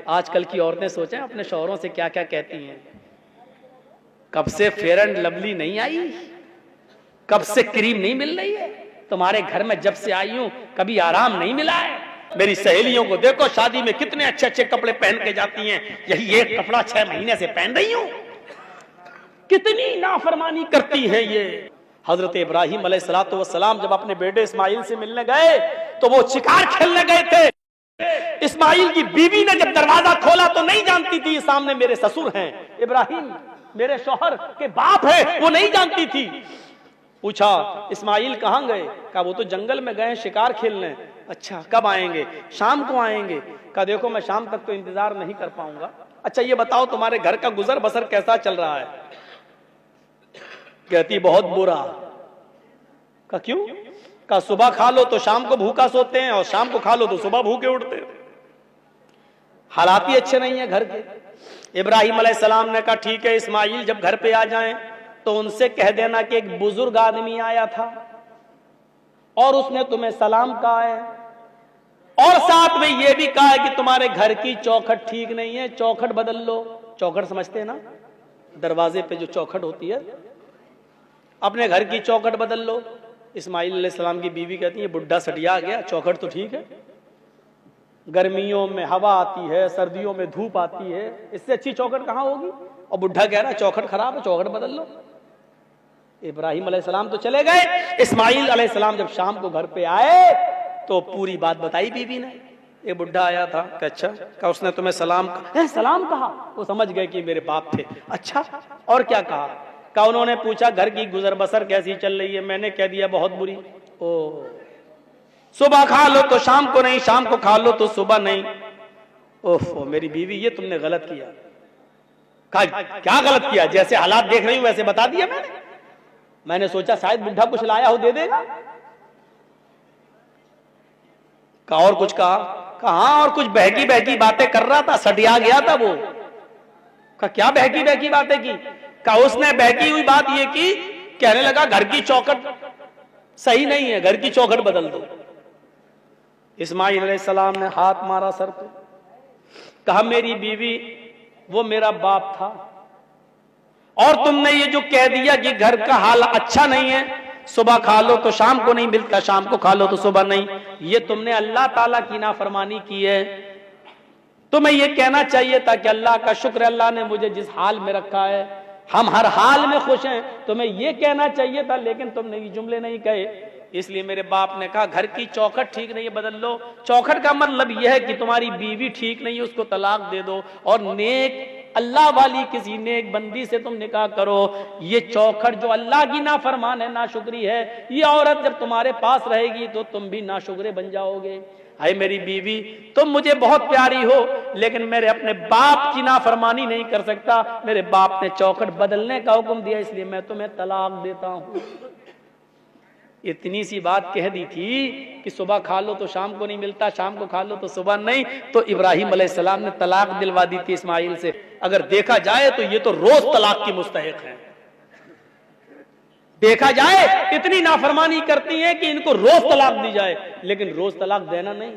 आजकल की औरतें सोचें अपने शौहरों से क्या क्या कहती हैं। कब से फेयर एंड लवली नहीं आई, कब से क्रीम नहीं मिल रही है, तुम्हारे घर में जब से आई हूं कभी आराम नहीं मिला है। मेरी सहेलियों को देखो शादी में कितने अच्छे अच्छे कपड़े पहन के जाती हैं, यही एक कपड़ा 6 महीने से पहन रही हूं। कितनी नाफरमानी करती है ये। हजरत इब्राहिम अलैहिस्सलातु वस्सलाम जब अपने बेटे इस्माइल से मिलने गए तो वो शिकार खेलने गए थे। इस्माइल की बीवी ने जब दरवाजा खोला तो नहीं जानती थी सामने मेरे ससुर हैं, इब्राहिम मेरे शौहर के बाप है, वो नहीं जानती थी। पूछा इस्माइल कहां गए? कहा वो तो जंगल में गए शिकार खेलने। अच्छा कब आएंगे? शाम को आएंगे। कहा देखो मैं शाम तक तो इंतजार नहीं कर पाऊंगा। अच्छा ये बताओ तुम्हारे घर का गुजर बसर कैसा चल रहा है? कहती बहुत बुरा। कहा क्यों? कहा सुबह खा लो तो शाम को भूखा सोते हैं और शाम को खा लो तो सुबह भूखे उठते हैं, हालात ही अच्छे नहीं है घर के। इब्राहिम अलैहिस्सलाम ने कहा ठीक है इस्माइल जब घर पे आ जाएं तो उनसे कह देना कि एक बुजुर्ग आदमी आया था और उसने तुम्हें सलाम कहा है और साथ में यह भी कहा है कि तुम्हारे घर की चौखट ठीक नहीं है, चौखट बदल लो। चौखट समझते हैं ना, दरवाजे पे जो चौखट होती है, अपने घर की चौखट बदल लो। इस्माइल अलैहिस्सलाम की बीवी कहती है बुढ़ा सटिया गया, चौखट तो ठीक है, गर्मियों में हवा आती है, सर्दियों में धूप आती है, इससे अच्छी चौखट कहां होगी? और बुढ़ा कह रहा है चौखट खराब है, चौखट बदल लो। इब्राहिम अलैहिस्सलाम तो चले गए। इस्माइल अलैहिस्सलाम जब शाम को घर पे आए तो पूरी बात बताई बीवी ने। ये बुढ़ा आया था। अच्छा कहा उसने तुम्हें सलाम कहा? वो समझ गए कि मेरे बाप थे। अच्छा और क्या कहा? कहा उन्होंने पूछा घर की गुजर बसर कैसी चल रही है? मैंने कह दिया बहुत बुरी। ओ सुबह खा लो तो शाम को नहीं, शाम को खा लो तो सुबह नहीं। ओह मेरी बीवी ये तुमने गलत किया। कहा क्या गलत किया? जैसे हालात देख रही हूं वैसे बता दिया मैंने सोचा शायद बुढ़ा कुछ लाया हो दे देगा। कहा और कुछ कहा? कहा और कुछ बहकी बहकी बातें कर रहा था, सटिया गया था वो। कहा क्या बहकी बहकी बातें की? कहा उसने बहकी हुई बात ये की, कहने लगा घर की चौखट सही नहीं है, घर की चौखट बदल दो। इस्माइल अलैहिस्सलाम ने हाथ मारा सर पे, कहा मेरी बीवी वो मेरा बाप था और तुमने ये जो कह दिया कि घर का हाल अच्छा नहीं है, सुबह खा लो तो शाम को नहीं मिलता, शाम को खा लो तो सुबह नहीं, ये तुमने अल्लाह ताला की नाफरमानी की है। तुम्हें ये कहना चाहिए था कि अल्लाह का शुक्र, अल्लाह ने मुझे जिस हाल में रखा है हम हर हाल में खुश हैं। तुम्हें ये कहना चाहिए था, लेकिन तुमने ये जुमले नहीं कहे। इसलिए मेरे बाप ने कहा घर की चौखट ठीक नहीं है, बदल लो। चौखट का मतलब यह है कि तुम्हारी बीवी ठीक नहीं है, उसको तलाक दे दो और नेक अल्लाह वाली किसी नेक बंदी से तुम निकाह करो। ये चौखट जो अल्लाह की नाफरमान है, नाशुक्री है, ये औरत जब तुम्हारे पास रहेगी तो तुम भी नाशुक्रे बन जाओगे। हाय मेरी बीवी तुम मुझे बहुत प्यारी हो, लेकिन मेरे अपने बाप की नाफरमानी नहीं कर सकता। मेरे बाप ने चौखट बदलने का हुक्म दिया, इसलिए मैं तुम्हें तलाक देता हूं। इतनी सी बात कह दी थी कि सुबह खा लो तो शाम को नहीं मिलता, शाम को खा लो तो सुबह नहीं। तो इब्राहिम अलैहिस्सलाम ने तलाक दिलवा दी थी इस्माइल से। अगर देखा जाए तो ये तो रोज तलाक की मुस्तहिक है। देखा जाए इतनी नाफरमानी करती हैं कि इनको रोज तलाक दी जाए, लेकिन रोज तलाक देना नहीं।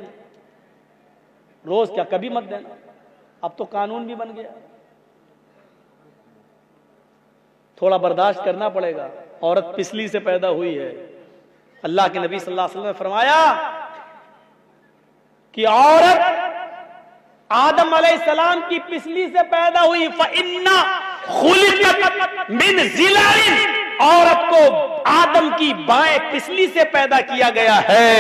रोज क्या, कभी मत देना। अब तो कानून भी बन गया, थोड़ा बर्दाश्त करना पड़ेगा। औरत पिसली से पैदा हुई है। अल्लाह के नबी सल्लल्लाहु अलैहि वसल्लम ने फरमाया कि औरत आदम अलैहिस्सलाम की पिसली से पैदा हुई। फ़इन्ना खुलिक़त मिन ज़िलाइन, औरत को आदम की बाएं पिसली से पैदा किया गया है।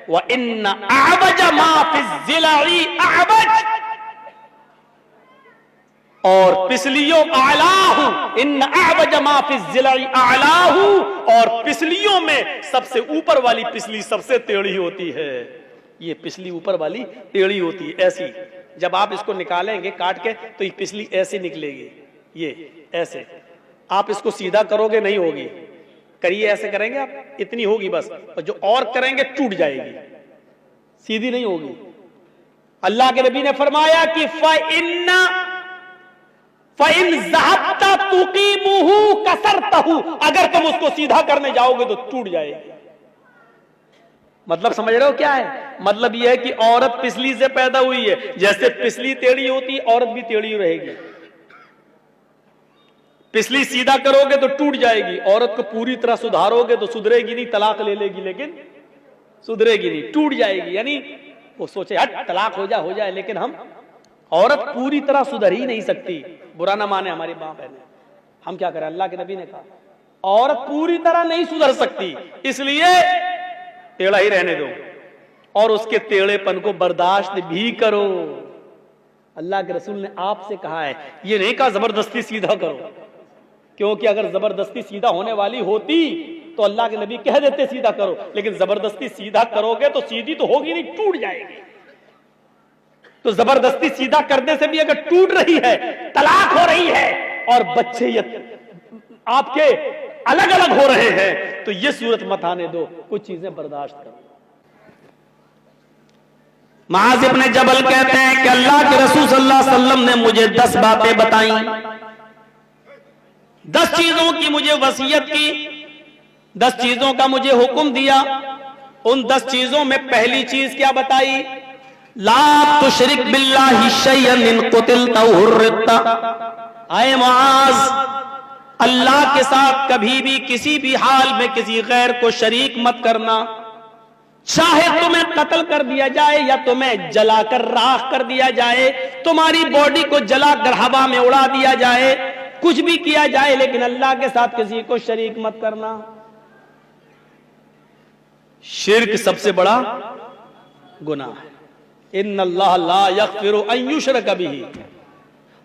व इन्ना अअवज मा फ़िज़ ज़िलाई अअवज, और पिसलियों आलाहू, इन अअवज मा फ़िज़ ज़िलाई आलाहू, और पिसलियों में सबसे ऊपर वाली पिसली सबसे टेढ़ी होती है। ये पिसली ऊपर वाली टेढ़ी होती है, ऐसी। जब आप इसको निकालेंगे काट के तो ये पिसली ऐसी निकलेगी, ये ऐसे। आप इसको सीधा करोगे नहीं होगी, करिए ऐसे करेंगे आप, इतनी होगी बस, और जो और करेंगे टूट जाएगी, सीधी नहीं होगी। अल्लाह के नबी ने फरमाया कि फ़इन ज़हबता तुक़ीमुहु कसरतहु, अगर तुम उसको सीधा करने जाओगे तो टूट जाएगी। मतलब समझ रहे हो क्या है? मतलब यह है कि औरत पिछली से पैदा हुई है, जैसे पिछली टेढ़ी होती औरत भी टेढ़ी रहेगी। पिछली सीधा करोगे तो टूट जाएगी, औरत को पूरी तरह सुधारोगे तो सुधरेगी नहीं, तलाक ले लेगी लेकिन सुधरेगी नहीं, टूट जाएगी। यानी वो सोचे हट तलाक हो जाए, लेकिन हम औरत पूरी तरह सुधर ही नहीं सकती। बुरा ना माने हमारी मां बहने, हम क्या करें? अल्लाह के नबी ने कहा औरत पूरी तरह नहीं सुधर सकती, इसलिए टेढ़ा ही रहने दो और उसके टेढ़ेपन को बर्दाश्त भी करो। अल्लाह के रसूल ने आपसे कहा है, ये नहीं कहा जबरदस्ती सीधा करो, क्योंकि अगर जबरदस्ती सीधा होने वाली होती तो अल्लाह के नबी कह देते सीधा करो, लेकिन जबरदस्ती सीधा करोगे तो सीधी तो होगी नहीं, टूट जाएगी। तो जबरदस्ती सीधा करने से भी अगर टूट रही है, तलाक हो रही है और बच्चे आपके अलग अलग हो रहे हैं, तो ये सूरत मत आने दो, कुछ चीजें बर्दाश्त करो। मुआज़ इब्न जबल कहते हैं कि अल्लाह के रसूल सल्लल्लाहु अलैहि वसल्लम ने मुझे 10 बातें बताई, 10 चीजों की मुझे वसीयत की, 10 चीजों का मुझे हुक्म दिया। उन 10 चीजों में पहली चीज क्या बताई? ला तुशरिक बिल्लाहि शैअन इन कुतिलता हुर्रिता। आए मुआज़, अल्लाह के साथ कभी भी किसी भी हाल में किसी गैर को शरीक मत करना। चाहे तुम्हें कत्ल कर दिया जाए या तुम्हें जलाकर राख कर दिया जाए, तुम्हारी बॉडी को जलाकर हवा में उड़ा दिया जाए, कुछ भी किया जाए, लेकिन अल्लाह के साथ किसी को शरीक मत करना। शिर्क सबसे बड़ा गुनाह है। इन्नल्लाह ला यग़फ़िरु अन युशरक बिही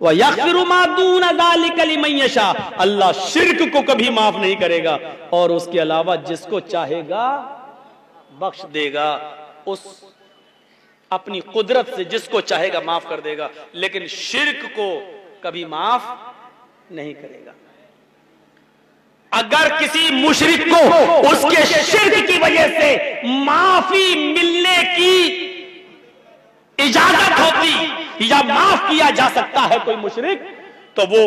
व यग़फ़िरु मा दून ज़ालिका लिमन यशा। अल्लाह शिर्क को कभी माफ नहीं करेगा और उसके अलावा जिसको चाहेगा बख्श देगा। उस अपनी कुदरत से जिसको चाहेगा माफ कर देगा, लेकिन शिर्क को कभी माफ नहीं करेगा। अगर किसी मुशरिक को उसके शिर्क की वजह से माफी मिलने की इजाजत होती या माफ किया जा सकता है कोई मुशरिक, तो वो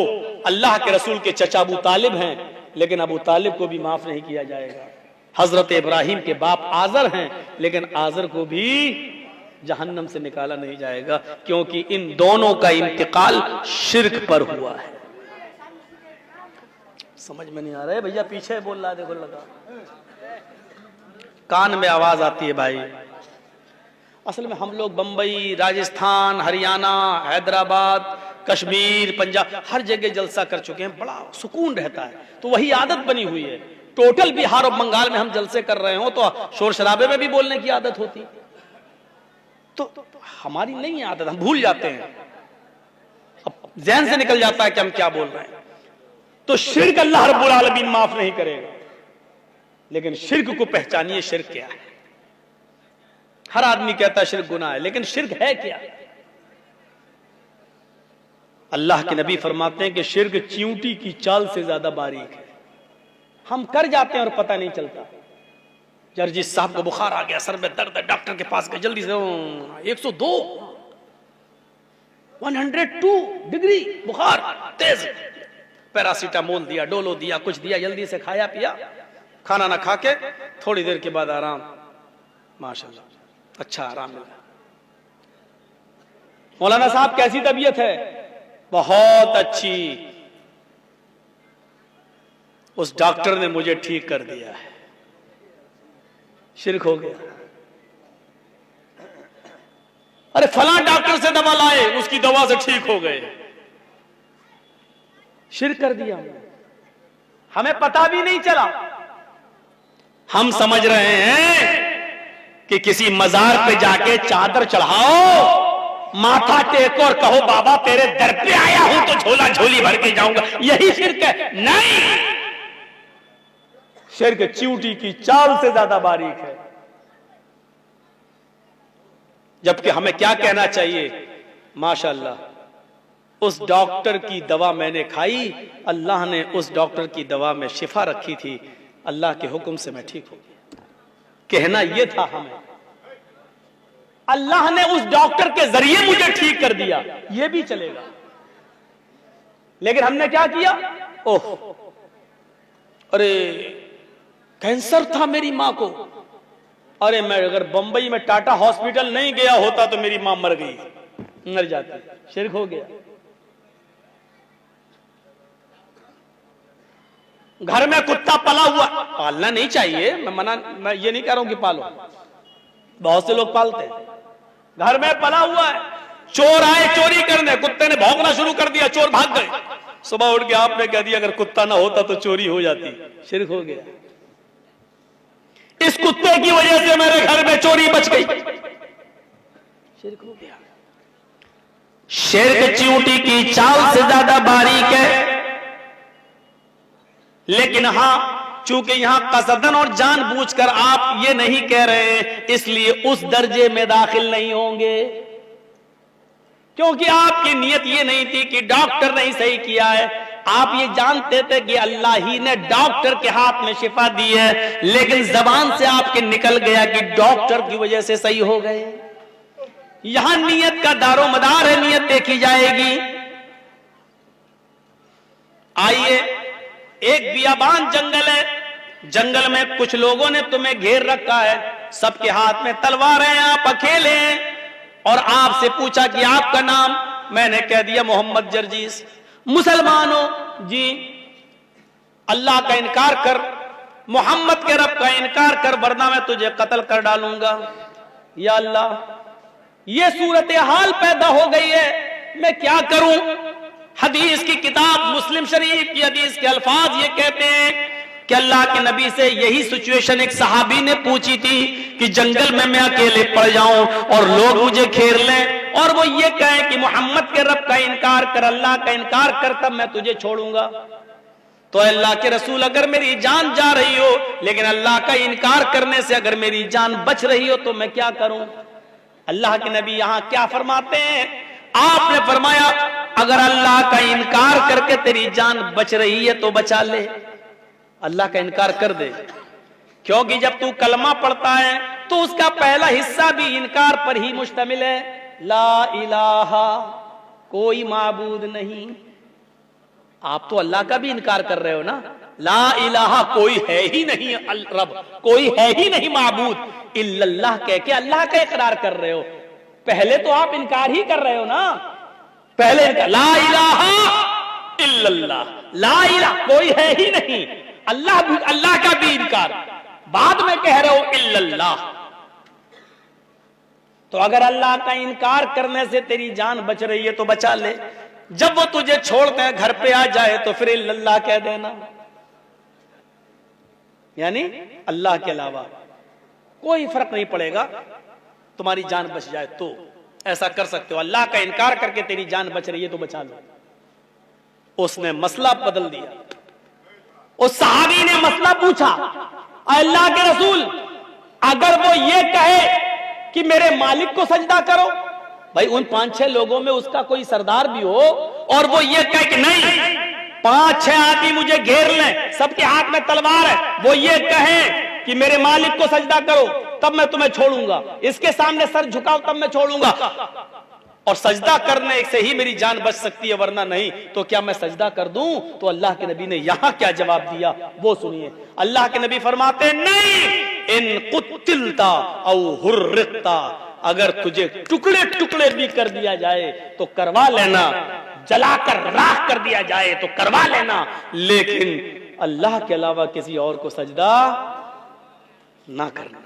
अल्लाह के रसूल के चचा अबू तालिब हैं, लेकिन अबू तालिब को भी माफ नहीं किया जाएगा। हजरत इब्राहिम के बाप आजर हैं, लेकिन आजर को भी जहन्नम से निकाला नहीं जाएगा, क्योंकि इन दोनों का इंतकाल शिर्क पर हुआ है। समझ में नहीं आ रहा है भैया? पीछे बोल रहा है, देखो लगा कान में आवाज आती है भाई। असल में हम लोग बंबई, राजस्थान, हरियाणा, हैदराबाद, कश्मीर, पंजाब हर जगह जलसा कर चुके हैं, बड़ा सुकून रहता है, तो वही आदत बनी हुई है। टोटल बिहार और बंगाल में हम जलसे कर रहे हो तो शोर शराबे में भी बोलने की आदत होती, तो हमारी नहीं है आदत, हम भूल जाते हैं, अब ज़हन से निकल जाता है कि हम क्या बोल रहे हैं। तो शिर्क अल्लाह रब्बुल आलमीन माफ नहीं करेगा, लेकिन शिर्क को पहचानिए, शिर्क क्या है। हर आदमी कहता है शिर्क गुनाह है, लेकिन शिर्क है क्या? अल्लाह के नबी फरमाते हैं कि शिर्क चींटी की चाल से ज्यादा बारीक है। हम कर जाते हैं और पता नहीं चलता। जर्जिस साहब को बुखार आ गया, सर में दर्द है, डॉक्टर के पास गए, जल्दी से 102 102 डिग्री बुखार तेज, पैरासीटामोल दिया, डोलो दिया, कुछ दिया, जल्दी से खाया पिया, खाना ना खा के थोड़ी देर के बाद आराम, माशाल्लाह अच्छा आराम मिला। मौलाना साहब कैसी तबीयत है? बहुत अच्छी, उस डॉक्टर ने मुझे ठीक कर दिया है। शिर्क हो गया। अरे फला डॉक्टर से दवा लाए, उसकी दवा से ठीक हो गए, शिर्क कर दिया। हमें पता भी नहीं चला। हम समझ रहे हैं कि किसी मजार पे जाके चादर चढ़ाओ, माथा टेको और कहो बाबा तेरे दर पे आया हूं तो झोला झोली भर के जाऊंगा, यही शिर्क है? नहीं, शिर्क चींटी की चाल से ज्यादा बारीक है। जबकि हमें क्या कहना चाहिए? माशाअल्लाह, उस डॉक्टर की दवा मैंने खाई, अल्लाह ने उस डॉक्टर की दवा में शिफा रखी थी, अल्लाह के हुक्म से मैं ठीक हो गया। कहना यह था हमें, अल्लाह ने उस डॉक्टर के जरिए मुझे ठीक कर दिया, यह भी चलेगा। लेकिन हमने क्या किया? ओह अरे कैंसर था मेरी मां को अरे मैं अगर बंबई में टाटा हॉस्पिटल नहीं गया होता तो मेरी मां मर गई, मर जाती। शिर्क हो गया। घर में कुत्ता पला हुआ, पालना नहीं चाहिए, मैं ये नहीं कह रहा हूं कि पालो, बहुत से लोग पालते हैं। घर में पला हुआ है, चोर आए चोरी करने, कुत्ते ने भौंकना शुरू कर दिया, चोर भाग गए। सुबह उठ के आपने कह दिया अगर कुत्ता ना होता तो चोरी हो जाती। शिर्क हो गया। इस कुत्ते की वजह से मेरे घर में चोरी बच गई। शिर्क हो गया। शेर चींटी की चाल से ज्यादा बारीक है, लेकिन हां चूंकि यहां कसदन और जानबूझकर आप ये नहीं कह रहे, इसलिए उस दर्जे में दाखिल नहीं होंगे, क्योंकि आपकी नियत ये नहीं थी कि डॉक्टर नहीं सही किया है। आप ये जानते थे कि अल्लाह ही ने डॉक्टर के हाथ में शिफा दी है, लेकिन जबान से आपके निकल गया कि डॉक्टर की वजह से सही हो गए। यहां नियत का दारोमदार है, नियत देखी जाएगी। आइए, एक बियाबान जंगल है, जंगल में कुछ लोगों ने तुम्हें घेर रखा है, सबके हाथ में तलवार है, आप अकेले हैं, और आपसे पूछा कि आपका नाम, मैंने कह दिया मोहम्मद जर्जीस। मुसलमानों जी, अल्लाह का इनकार कर, मोहम्मद के रब का इनकार कर, वरना मैं तुझे कत्ल कर डालूंगा। या अल्लाह, ये सूरत हाल पैदा हो गई है, मैं क्या करूं। हदीस की किताब मुस्लिम शरीफ की हदीस के अल्फाज ये कहते हैं कि अल्लाह के नबी से यही सिचुएशन एक सहाबी ने पूछी थी कि जंगल में मैं अकेले पड़ जाऊं और लोग मुझे घेर लें, और वो ये कहें कि मोहम्मद के रब का इनकार कर, अल्लाह का इनकार कर, तब मैं तुझे छोड़ूंगा। तो अल्लाह के रसूल, अगर मेरी जान जा रही हो, लेकिन अल्लाह का इनकार करने से अगर मेरी जान बच रही हो, तो मैं क्या करूं। अल्लाह के नबी यहां क्या फरमाते हैं, आपने फरमाया अगर अल्लाह का इनकार करके तेरी जान बच रही है तो बचा ले, अल्लाह का इनकार कर दे, क्योंकि जब तू कलमा पढ़ता है तो उसका पहला हिस्सा भी इनकार पर ही मुश्तमिल है। ला इलाहा, कोई माबूद नहीं। आप तो अल्लाह का भी इनकार कर रहे हो ना, ला इलाहा, कोई है ही नहीं रब, कोई है ही नहीं माबूद इल्लल्लाह कह के अल्लाह का इकरार कर रहे हो। पहले तो आप इनकार ही कर रहे हो ना, पहले ला इलाहा इल्लल्लाह, ला इलाहा, कोई है ही नहीं, अल्लाह का भी इनकार, बाद में कह रहे हो इल्लल्लाह। तो अगर अल्लाह का इनकार करने से तेरी जान बच रही है तो बचा ले, जब वो तुझे छोड़ते हैं घर पे आ जाए तो फिर इल्लल्लाह कह देना, यानी अल्लाह के अलावा कोई फर्क नहीं पड़ेगा, तुम्हारी जान बच जाए तो ऐसा कर सकते हो। अल्लाह का इनकार करके तेरी जान बच रही है तो बचा लो। उसने मसला बदल दिया, उस सहाबी ने मसला पूछा, अल्लाह के रसूल, अगर वो ये कहे कि मेरे मालिक को सजदा करो, भाई उन 5-6 लोगों में उसका कोई सरदार भी हो, और वो ये कहे कि नहीं 5-6 आदमी मुझे घेर लें, सबके हाथ में तलवार है, वो ये कहे कि मेरे मालिक को सजदा करो तब मैं तुम्हें छोड़ूंगा, इसके सामने सर झुकाओ तब मैं छोड़ूंगा, और सजदा करने से ही मेरी जान बच सकती है, वरना नहीं, तो क्या मैं सजदा कर दूं। तो अल्लाह के नबी ने यहां क्या जवाब दिया वो सुनिए। अल्लाह के नबी फरमाते नहीं, इन कुतिलता औ हुर्रिता, अगर तुझे टुकड़े टुकड़े भी कर दिया जाए तो करवा लेना, जलाकर राख कर दिया जाए तो करवा लेना, लेकिन अल्लाह के अलावा किसी और को सजदा ना करना।